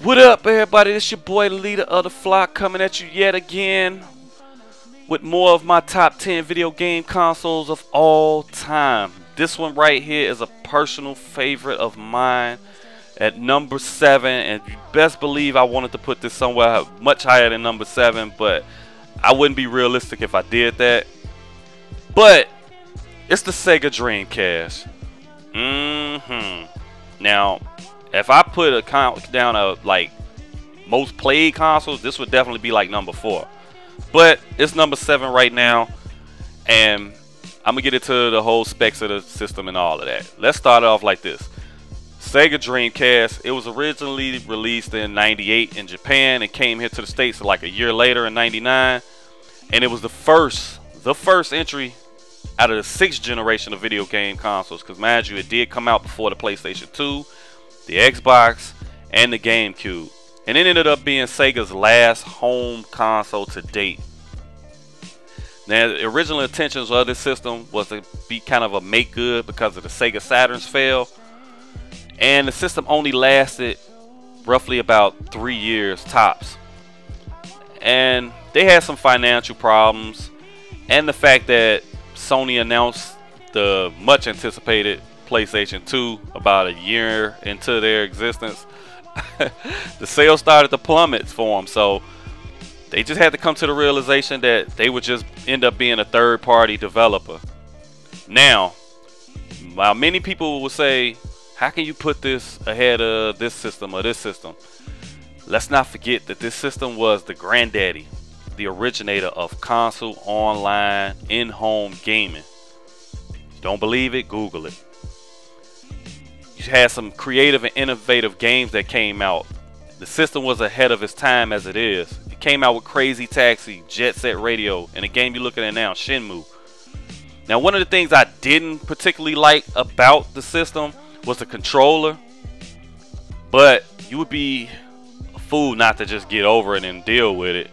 What up, everybody? It's your boy, the leader of the flock, coming at you yet again with more of my top 10 video game consoles of all time. This one right here is a personal favorite of mine at number 7, and you best believe I wanted to put this somewhere much higher than number 7, but I wouldn't be realistic if I did that. But it's the SEGA Dreamcast. Now, if I put a countdown of like most played consoles, this would definitely be like number 4. But it's number 7 right now, and I'm gonna get into the whole specs of the system and all of that. Let's start off like this. SEGA Dreamcast, it was originally released in '98 in Japan and came here to the States like a year later in '99, and it was the first entry out of the 6th generation of video game consoles, because mind you, it did come out before the PlayStation 2, the Xbox, and the GameCube, and it ended up being Sega's last home console to date. Now, the original intentions of this system was to be kind of a make good because of the Sega Saturns fail, and the system only lasted roughly about 3 years tops, and they had some financial problems, and the fact that Sony announced the much anticipated PlayStation 2 about a year into their existence, the sales started to plummet for them. So they just had to come to the realization that they would just end up being a third-party developer. Now, while many people will say, how can you put this ahead of this system or this system? Let's not forget that this system was the granddaddy, the originator of console online in-home gaming. Don't believe it? Google it. You had some creative and innovative games that came out. The system was ahead of its time as it is. It came out with Crazy Taxi, Jet Set Radio, and the game you're looking at now, Shenmue. Now, one of the things I didn't particularly like about the system was the controller, but you would be a fool not to just get over it and deal with it.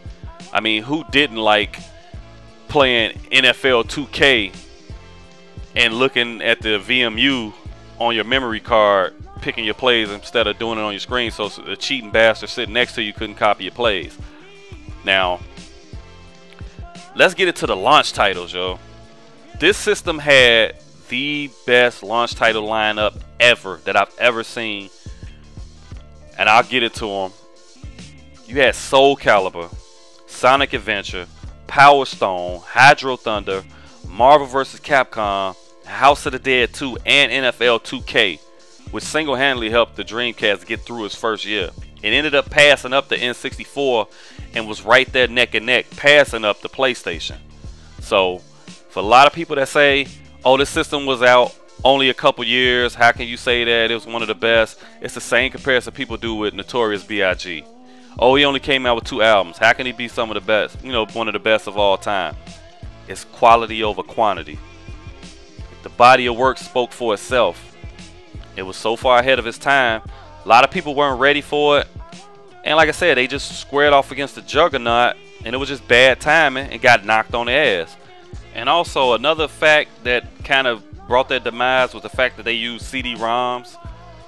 I mean, who didn't like playing NFL 2K and looking at the VMU on your memory card, picking your plays instead of doing it on your screen, so the cheating bastard sitting next to you couldn't copy your plays? Now, let's get into the launch titles, yo. This system had the best launch title lineup ever that I've ever seen, and I'll get into them. You had Soul Calibur, Sonic Adventure, Power Stone, Hydro Thunder, Marvel vs. Capcom, House of the Dead 2, and NFL 2K, which single-handedly helped the Dreamcast get through its first year. It ended up passing up the N64 and was right there neck and neck, passing up the PlayStation. So, for a lot of people that say, oh, this system was out only a couple years, how can you say that it was one of the best? It's the same comparison people do with Notorious B.I.G. Oh, he only came out with 2 albums. How can he be some of the best? You know, one of the best of all time. It's quality over quantity. The body of work spoke for itself. It was so far ahead of its time. A lot of people weren't ready for it. And like I said, they just squared off against the juggernaut, and it was just bad timing and got knocked on the ass. And also, another fact that kind of brought their demise was the fact that they used CD-ROMs,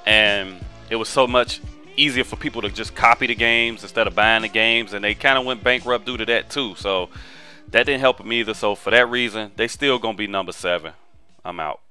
and it was so much easier for people to just copy the games instead of buying the games, and they kind of went bankrupt due to that too. So that didn't help them either. So for that reason, they still gonna be number 7. I'm out.